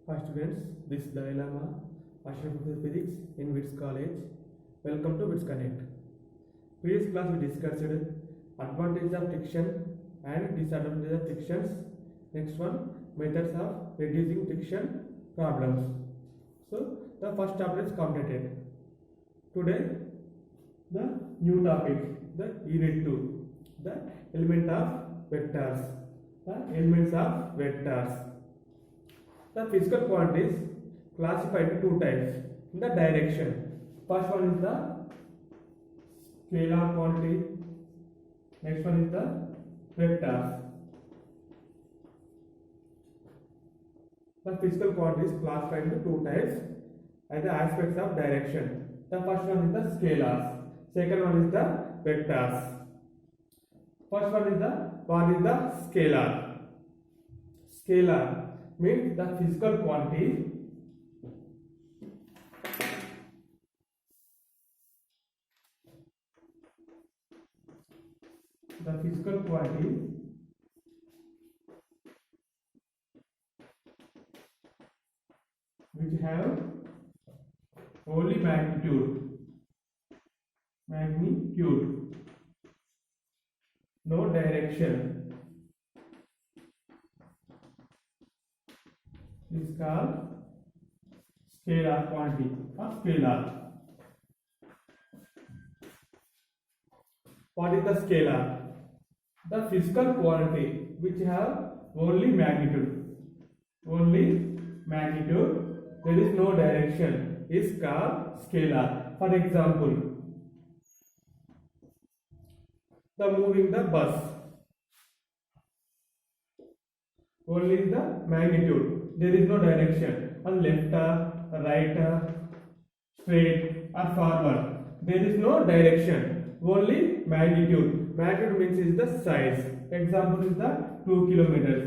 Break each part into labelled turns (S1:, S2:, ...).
S1: Hi students, this is Dalai Lama, Assistant Professor Physics in WITS College. Welcome to WITS Connect. Previous class we discussed advantage of friction and disadvantage of frictions. Next one, methods of reducing friction problems. So the first chapter is completed. Today the new topic, the unit 2, the element of vectors. The elements of vectors. The physical quantities classified into two types in the direction. First one is the scalar quantity. Next one is the vectors. The physical quantities classified into two types as the aspects of direction. The first one is the scalars. Second one is the vectors. First one is the scalar. Scalar means the physical quantity which have only magnitude, no direction, is called scalar quantity or scalar. What is the scalar? The physical quantity which have only magnitude, there is no direction, is called scalar. For example, the moving the bus, only the magnitude, there is no direction, on left or right or straight or forward, there is no direction, only magnitude. Magnitude means is the size. Example is the 2 kilometers.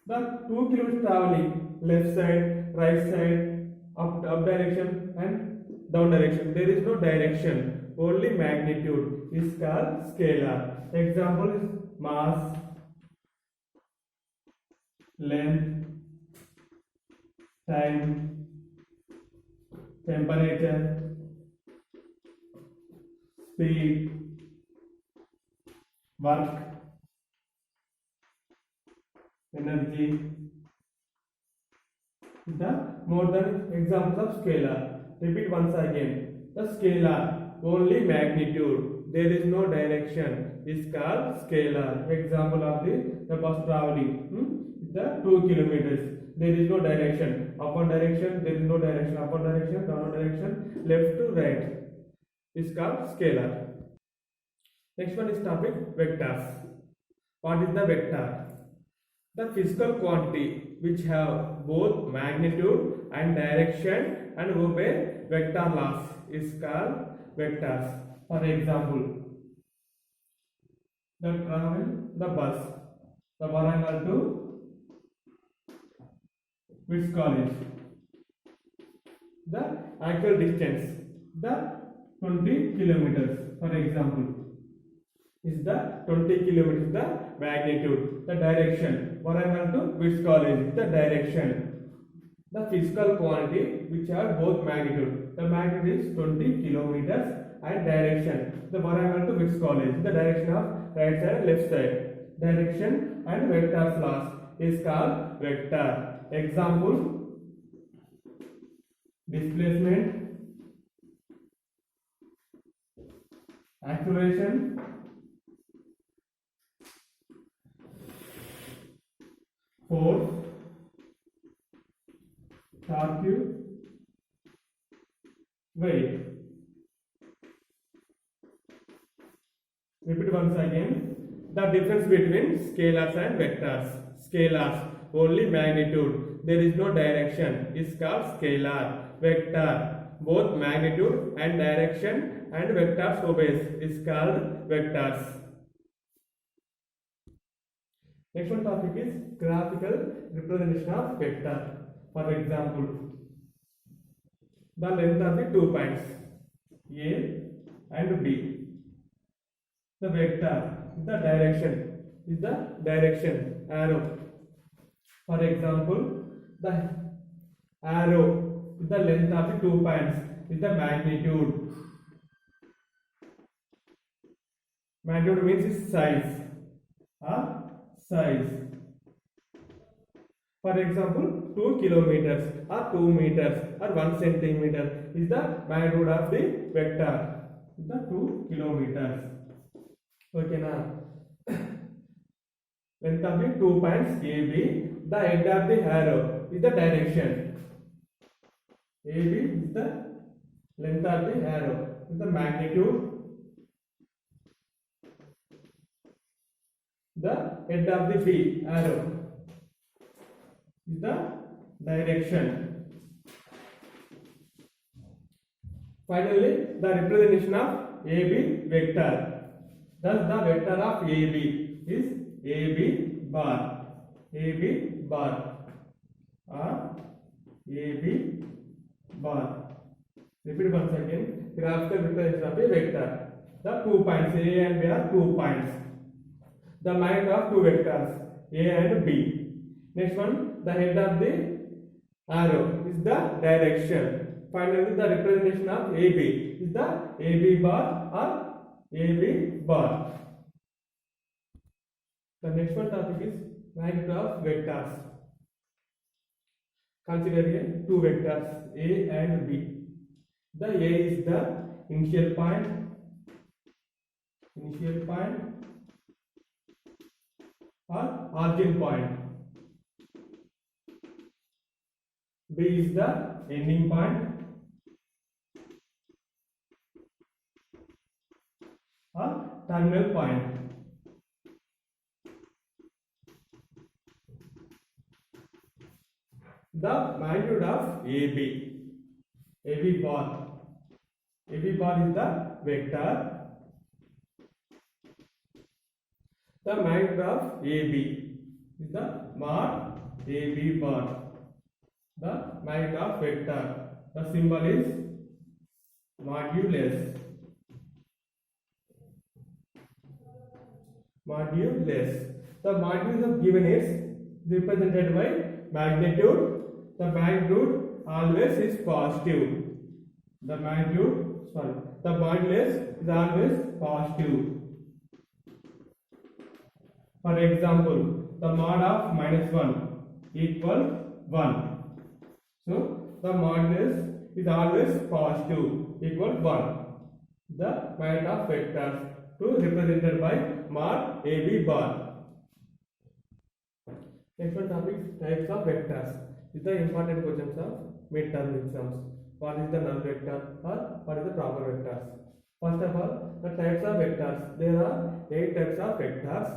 S1: The 2 kilometers traveling left side, right side, up direction and down direction. There is no direction, only magnitude, is called scalar. Example is mass, length, time, temperature, speed, work, energy. The more than examples of scalar. Repeat once again. The scalar, only magnitude, there is no direction, is called scalar. Example of the bus traveling, the 2 kilometers. There is no direction. Up one direction, there is no direction. Up one direction, down one direction, left to right, is called scalar. Next one is topic vectors. What is the vector? The physical quantity which have both magnitude and direction and obey vector laws is called vectors. For example, the bus, the Warangal to WITS College. The actual distance, the 20 kilometers, for example, is the 20 kilometers the magnitude. The direction, Warangal to WITS College, the direction. The physical quantity which have both magnitude. The magnitude is 20 kilometers and direction. The Warangal to WITS College, the direction of right side, left side. Direction and vectors laws is called vector. Example, displacement, acceleration, force, torque, weight. Repeat once again. The difference between scalars and vectors. Scalars, only magnitude, there is no direction, is called scalar. Vector, both magnitude and direction and vectors obeys, is called vectors. Next one topic is graphical representation of vector. For example, the length of the 2 points A and B. The vector, the direction arrow. For example, the arrow with the length of the 2 points is the magnitude. Magnitude means is size or size. For example, 2 kilometers or 2 meters or 1 centimeter is the magnitude of the vector. The 2 kilometers. Okay, now length of the 2 points AB. The head of the arrow is the direction. AB is the length of the arrow. Is the magnitude. The head of the B arrow is the direction. Finally, the representation of AB vector. Thus, the vector of AB is AB bar. AB bar or AB bar. Repeat once again. Graphical representation of a vector. The 2 points A and B are 2 points. The magnitude of 2 vectors A and B. Next one, the head of the arrow is the direction. Finally, the representation of AB is the AB bar or AB bar. The next one topic is magnitude of vectors. Consider here 2 vectors A and B. The A is the initial point or origin point. B is the ending point or terminal point. The magnitude of AB bar. AB bar is the vector. The magnitude of AB is the mod AB bar. The magnitude of vector. The symbol is modulus. Modulus. The modulus of given is represented by magnitude. The magnitude always is positive. The modulus is always positive. For example, the mod of -1 equal 1. So, the modulus is always positive equal 1. The magnitude of vectors to represented by mod AB bar. Next one topic, types of vectors. These are the important questions of midterm exams. What is the null vector or what is the proper vectors? First of all, the types of vectors. There are 8 types of vectors.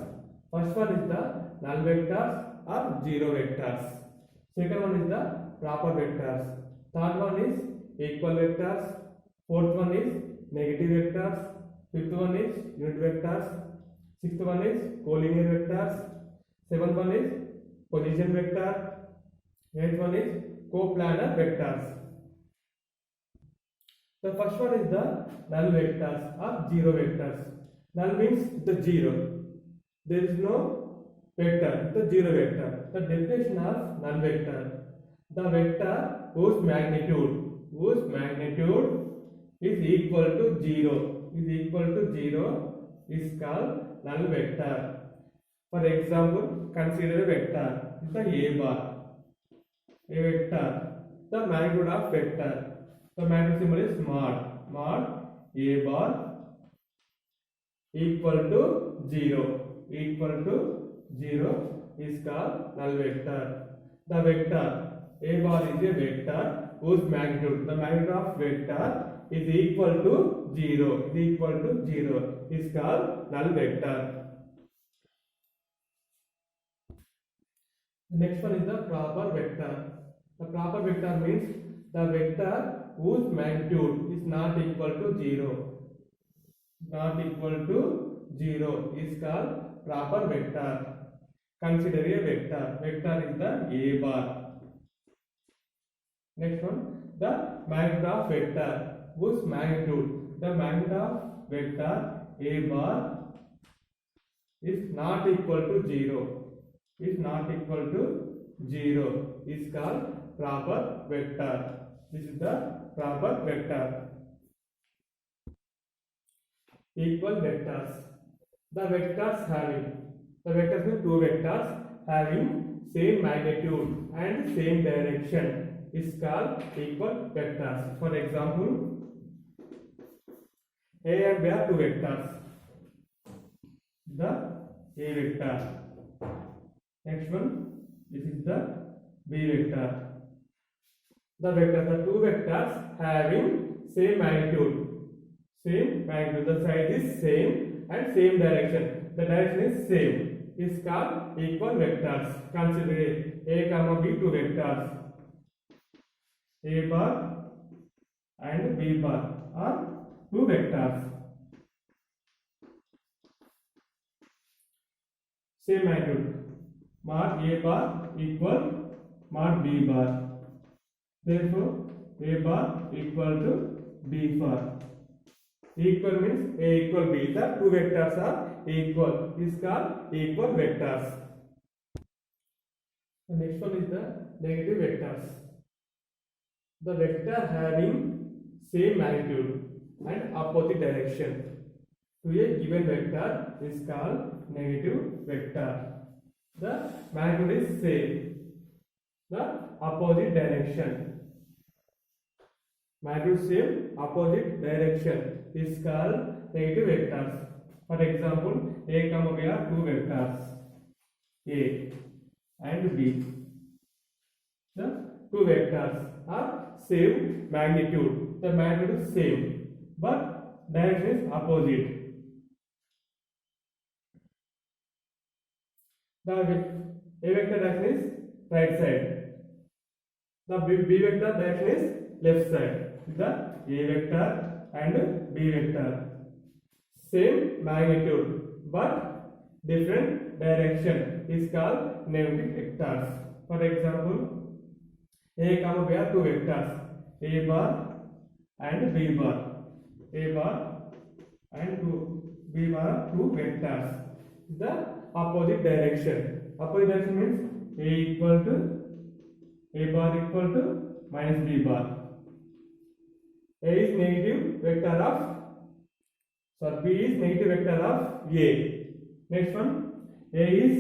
S1: First one is the null vectors or zero vectors. Second one is the proper vectors. Third one is equal vectors. Fourth one is negative vectors. Fifth one is unit vectors. Sixth one is collinear vectors. Seventh one is position vector. Eighth one is coplanar vectors. The first one is the null vectors or zero vectors. Null means the zero. There is no vector, the zero vector. The definition of null vector. The vector whose magnitude is equal to 0 is called null vector. For example, consider a vector is the A bar. A vector. The magnitude of vector. The magnitude symbol is mod. Mod A bar equal to 0 is called null vector. The vector A bar is a vector whose magnitude, the magnitude of vector is equal to 0 is called null vector. The next one is the proper vector. The proper vector means the vector whose magnitude is not equal to 0 is called proper vector. Consider a vector. Vector is the A bar. Next one, the magnitude of vector whose magnitude, the magnitude of vector A bar is not equal to 0 0 is called proper vector. This is the proper vector. Equal vectors. The vectors means two vectors having same magnitude and same direction is called equal vectors. For example, A and B are two vectors. The A vector. Next one, this is the B vector. The two vectors having same magnitude. The side is same and same direction. The direction is same. Is called equal vectors. Consider A comma B two vectors. A bar and B bar are two vectors. Same magnitude. Mod A bar equal mod B bar. Therefore, A bar equal to B bar. Equal means A equal B. The two vectors are equal. Is called equal vectors. The next one is the negative vectors. The vector having same magnitude and opposite direction to a given vector is called negative vector. The magnitude is same. The opposite direction. Magnitude same, opposite direction is called negative vectors. For example, A comma B are two vectors, A and B. The two vectors are same magnitude. The magnitude is same, but direction is opposite. The A vector direction is right side. The B vector direction is left side. The A vector and B vector same magnitude but different direction is called negative vectors. For example, A comma B are two vectors, A bar and B bar. A bar and B bar are two vectors. The opposite direction. Opposite direction means A bar equal to minus B bar. A is negative vector of B is negative vector of A. Next one, A is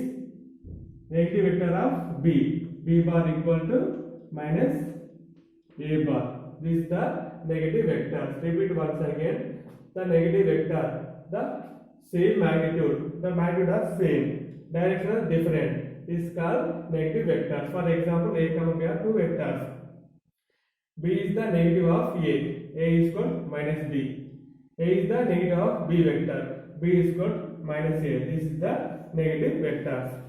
S1: negative vector of B. B bar equal to minus A bar. This is the negative vector. Repeat once again. The negative vector, the same magnitude. The magnitude are same. Direction are different. Is called negative vectors. For example, A comma B are two vectors. B is the negative of A. A is equal minus B. A is the negative of B vector. B is equal minus A. This is the negative vectors.